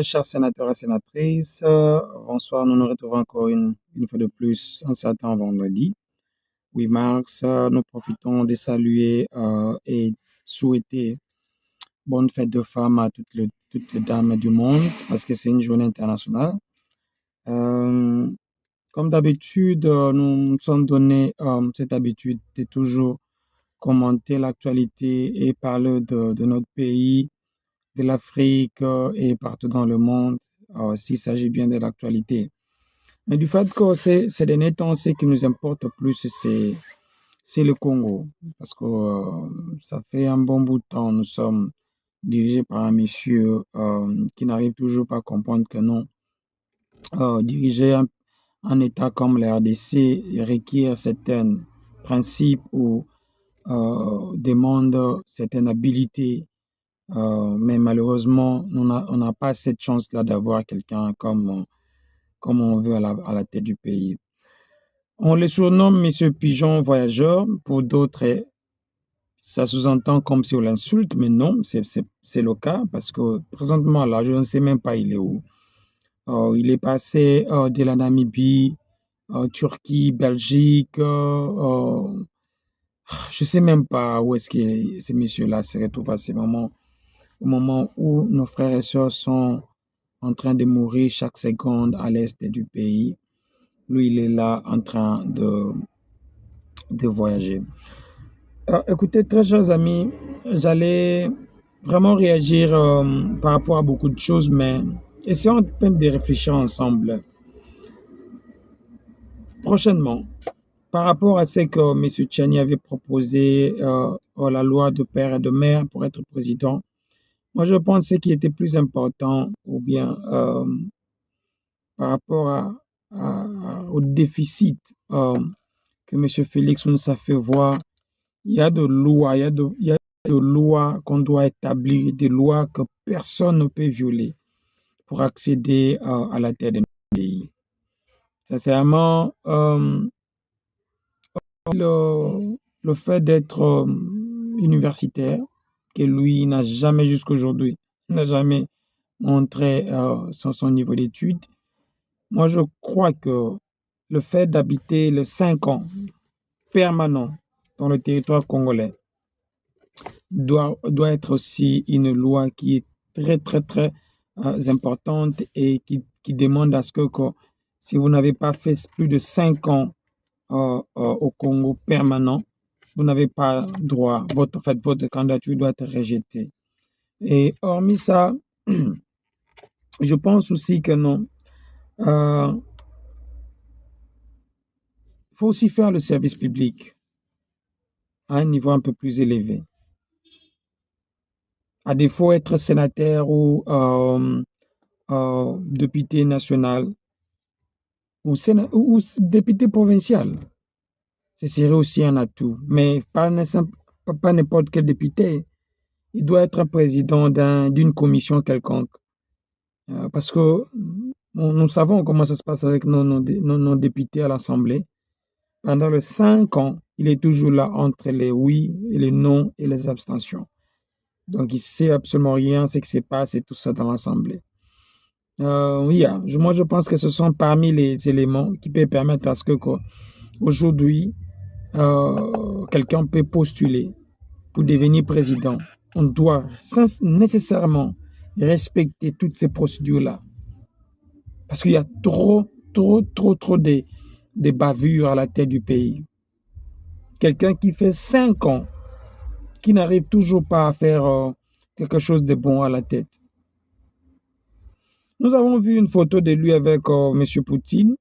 très chers sénateurs et sénatrices. Bonsoir, nous nous retrouvons encore une fois de plus un certain vendredi, 8 mars. Nous profitons de saluer et souhaiter bonne fête de femmes à toutes les dames du monde parce que c'est une journée internationale. Euh, Comme d'habitude, nous nous sommes donné cette habitude de toujours commenter l'actualité et parler de notre pays, de l'Afrique et partout dans le monde, s'il s'agit bien de l'actualité. Mais du fait que ces derniers temps, ce qui nous importe plus, c'est le Congo. Parce que ça fait un bon bout de temps, nous sommes dirigés par un monsieur qui n'arrive toujours pas à comprendre que non, diriger un État comme la RDC requiert certains principes ou demande certaines habilités. Mais malheureusement, on n'a pas cette chance-là d'avoir quelqu'un comme on veut à la tête du pays. On le surnomme Monsieur Pigeon Voyageur. Pour d'autres, ça sous-entend comme si on l'insulte, mais non, c'est le cas parce que présentement, là, je ne sais même pas il est où. Il est passé de la Namibie, Turquie, Belgique. Je ne sais même pas où est-ce que ces messieurs-là se retrouvent à ce moment, au moment où nos frères et sœurs sont en train de mourir chaque seconde à l'est du pays. Lui, il est là en train de voyager. Écoutez, très chers amis, j'allais vraiment réagir par rapport à beaucoup de choses, mais essayons de réfléchir ensemble. Prochainement, par rapport à ce que M. Tchani avait proposé, la loi de père et de mère pour être président, moi je pense que ce qui était plus important, ou bien par rapport au déficit que M. Félix nous a fait voir, il y a de lois, il y a de lois qu'on doit établir, des lois que personne ne peut violer pour accéder à la tête de notre pays. Sincèrement, le fait d'être universitaire, que lui n'a jamais jusqu'aujourd'hui, n'a jamais montré son niveau d'études, moi je crois que le fait d'habiter les 5 ans permanents dans le territoire congolais doit être aussi une loi qui est très, très, très importante et qui demande à ce que si vous n'avez pas fait plus de 5 ans au Congo permanent, vous n'avez pas droit, votre candidature doit être rejetée. Et hormis ça, je pense aussi que non. Il faut aussi faire le service public à un niveau un peu plus élevé. À défaut d'être sénateur ou député national ou député provincial, ce serait aussi un atout. Mais pas n'importe quel député. Il doit être président d'une commission quelconque. Parce que nous savons comment ça se passe avec nos députés à l'Assemblée. Pendant les 5 ans, il est toujours là entre les oui et les non et les abstentions. Donc, il ne sait absolument rien ce qui se passe et tout ça dans l'Assemblée. Oui, moi, je pense que ce sont parmi les éléments qui peuvent permettre à ce que aujourd'hui, quelqu'un peut postuler pour devenir président. On doit nécessairement respecter toutes ces procédures-là. Parce qu'il y a trop de bavures à la tête du pays. Quelqu'un qui fait 5 ans, qui n'arrive toujours pas à faire quelque chose de bon à la tête. Nous avons vu une photo de lui avec M. Poutine.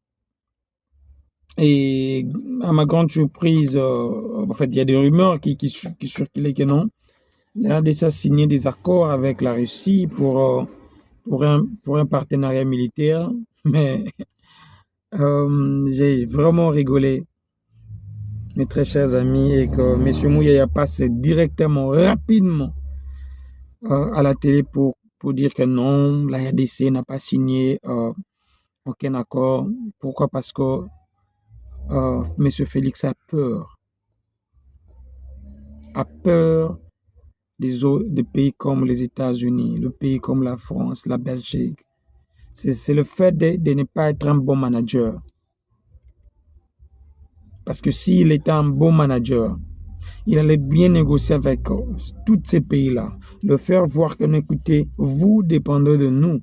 Et à ma grande surprise, en fait, il y a des rumeurs qui circulaient que non. Il a déjà signé des accords avec la Russie pour un partenariat militaire. Mais j'ai vraiment rigolé, mes très chers amis, et que M. Mouyaya passe directement, rapidement à la télé pour dire que non, la RDC n'a pas signé aucun accord. Pourquoi? Parce que M. Félix a peur des pays comme les États-Unis, le pays comme la France, la Belgique, c'est le fait de ne pas être un bon manager. Parce que s'il était un bon manager, il allait bien négocier avec tous ces pays-là, leur faire voir que, écoutez, vous dépendez de nous.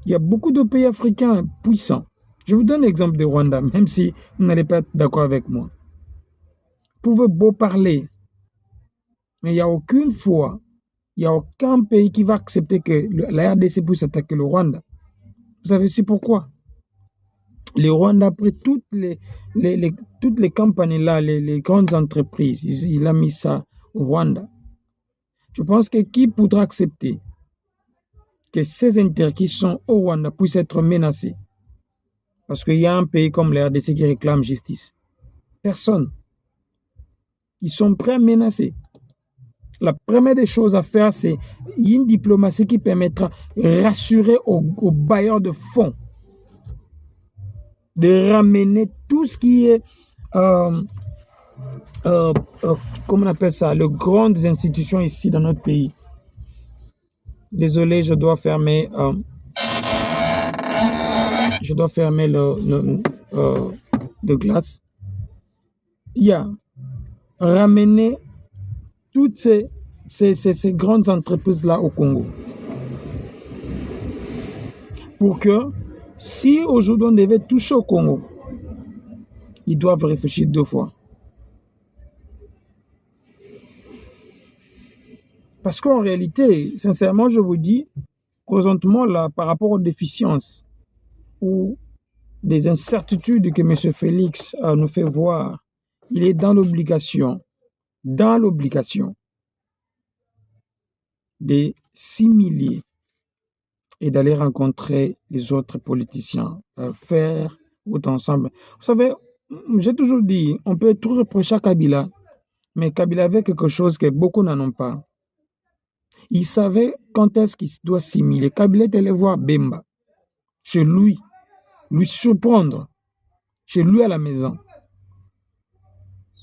Il y a beaucoup de pays africains puissants. Je vous donne l'exemple du Rwanda, même si vous n'allez pas être d'accord avec moi. Vous pouvez beau parler, mais il n'y a aucune fois, il n'y a aucun pays qui va accepter que la RDC puisse attaquer le Rwanda. Vous savez aussi pourquoi? Le Rwanda, après toutes les compagnies là, les grandes entreprises, il a mis ça au Rwanda. Je pense que qui pourra accepter que ces intérêts qui sont au Rwanda puissent être menacés? Parce qu'il y a un pays comme la RDC qui réclame justice. Personne. Ils sont prêts à menacer. La première des choses à faire, c'est une diplomatie qui permettra de rassurer aux bailleurs de fonds, de ramener tout ce qui est, comment on appelle ça, les grandes institutions ici dans notre pays. Désolé, je dois fermer le glace. Il y a ramener toutes ces grandes entreprises-là au Congo. Pour que, si aujourd'hui on devait toucher au Congo, ils doivent réfléchir 2 fois. Parce qu'en réalité, sincèrement, je vous dis, présentement, là, par rapport aux déficiences ou des incertitudes que M. Félix nous fait voir, il est dans l'obligation de s'humilier et d'aller rencontrer les autres politiciens, faire tout ensemble. Vous savez, j'ai toujours dit, on peut tout reprocher à Kabila, mais Kabila avait quelque chose que beaucoup n'en ont pas. Il savait quand est-ce qu'il doit s'humilier. Kabila est allé voir Bemba, chez lui surprendre, chez lui à la maison.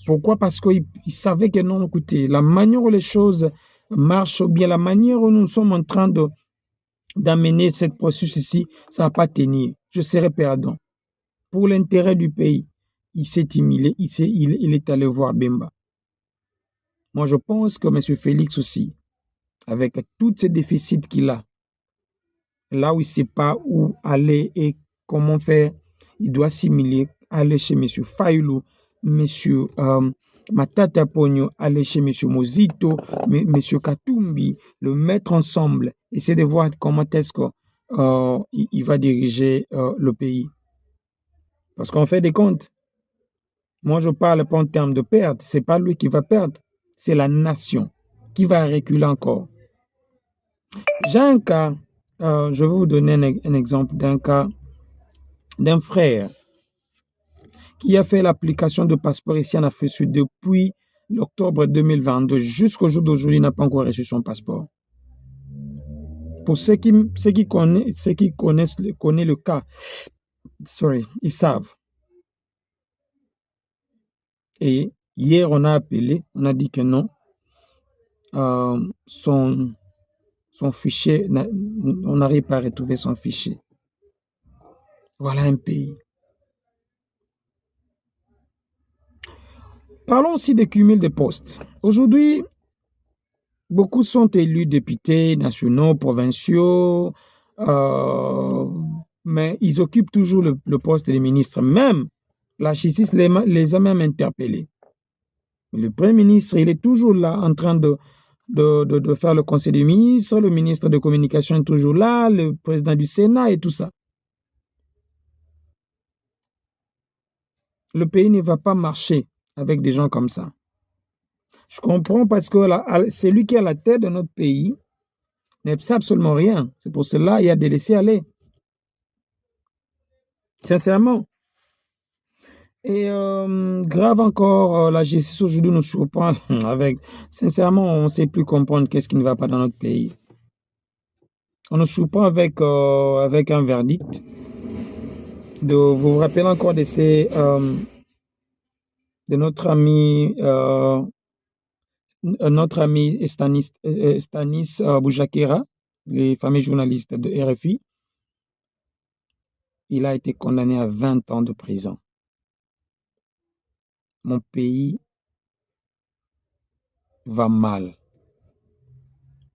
Pourquoi? Parce qu'il savait que non, écoutez, la manière où les choses marchent bien, la manière où nous sommes en train d'amener cette processus ici, ça ne va pas tenir. Je serai perdant. Pour l'intérêt du pays, il s'est humilié, il est allé voir Bemba. Moi, je pense que M. Félix aussi, avec tous ces déficits qu'il a, là où il ne sait pas où aller et comment faire, il doit s'humilier, aller chez M. Fayulu, M. Matata Pogno, aller chez M. Mozito, M. Katumbi, le mettre ensemble, essayer de voir comment est-ce qu'il va diriger le pays. Parce qu'on fait des comptes. Moi, je parle pas en termes de perte. Ce n'est pas lui qui va perdre. C'est la nation qui va reculer encore. J'ai un cas, je vais vous donner un exemple d'un cas d'un frère qui a fait l'application de passeport ici en Afrique du Sud depuis l'octobre 2022 jusqu'au jour d'aujourd'hui, il n'a pas encore reçu son passeport. Pour ceux qui connaissent le cas, ils savent. Et hier, on a appelé, on a dit que non, son fichier, on n'arrive pas à retrouver son fichier. Voilà un pays. Parlons aussi des cumuls de postes. Aujourd'hui, beaucoup sont élus députés nationaux, provinciaux, mais ils occupent toujours le poste de ministre. Même la justice les a même interpellés. Le Premier ministre, il est toujours là en train de faire le conseil des ministres, le ministre de communication est toujours là, le président du Sénat et tout ça. Le pays ne va pas marcher avec des gens comme ça. Je comprends parce que celui qui est à la tête de notre pays ne sait absolument rien. C'est pour cela qu'il y a des laisser aller. Sincèrement. Et grave encore, la justice aujourd'hui nous surprend avec... Sincèrement, on ne sait plus comprendre qu'est-ce qui ne va pas dans notre pays. On nous surprend avec un verdict. Vous vous rappelez encore de notre ami Stanis Boujakera, les fameux journalistes de RFI, il a été condamné à 20 ans de prison. Mon pays va mal.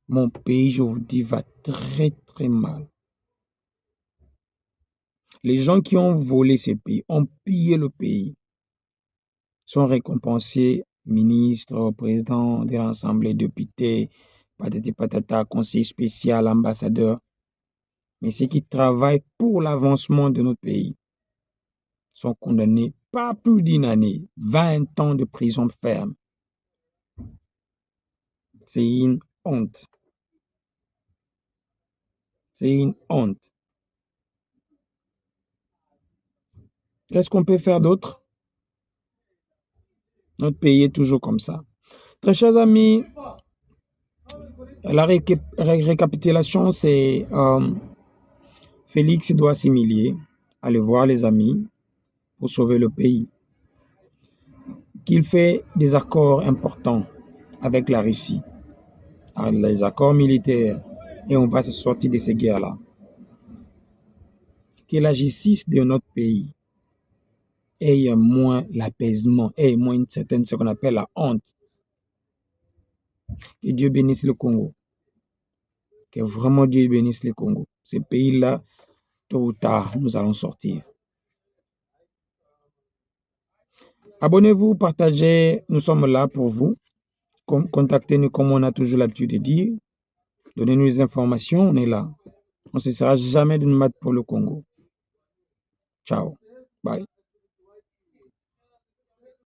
Mon pays, je vous dis, va très très mal. Les gens qui ont volé ce pays, ont pillé le pays, sont récompensés, ministres, présidents de l'Assemblée, députés, patati patata, conseil spécial, ambassadeur. Mais ceux qui travaillent pour l'avancement de notre pays sont condamnés pas plus d'une année, 20 ans de prison ferme. C'est une honte. C'est une honte. Qu'est-ce qu'on peut faire d'autre? Notre pays est toujours comme ça. Très chers amis, la récapitulation, c'est Félix doit s'humilier, aller voir les amis pour sauver le pays. Qu'il fait des accords importants avec la Russie, les accords militaires, et on va se sortir de ces guerres-là. Que la justice de notre pays ait moins l'apaisement, ait moins une certaine, ce qu'on appelle la honte. Que Dieu bénisse le Congo. Que vraiment Dieu bénisse le Congo. Ce pays-là, tôt ou tard, nous allons sortir. Abonnez-vous, partagez, nous sommes là pour vous. Contactez-nous comme on a toujours l'habitude de dire. Donnez-nous les informations, on est là. On ne cessera jamais de nous battre pour le Congo. Ciao. Bye.